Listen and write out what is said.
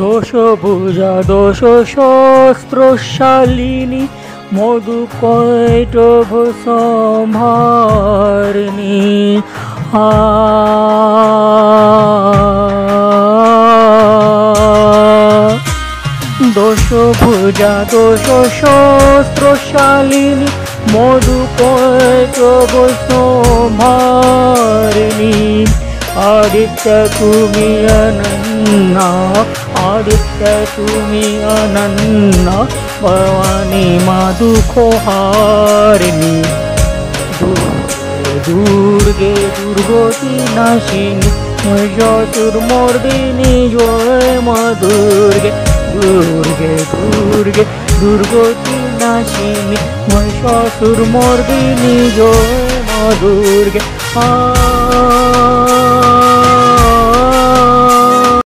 দশভুজা দশ সহস্রশালিনী মধুকৈটভ সম্ভারিণী দশভুজা দশ সহস্রশালিনী মধুকৈটভ সম্ভারিণী आदित्य तुमी अनन्या आदित्य तुमी अनन्या भवानी माँ दुखो हारिणी दुर्गे दुर्गति नाशिनी महिषासुरमर्दिनी जय माँ दुर्गे दुर्गे दुर्गे दुर्गति नाशिनी महिषासुरमर्दिनी जय माँ दुर्गे।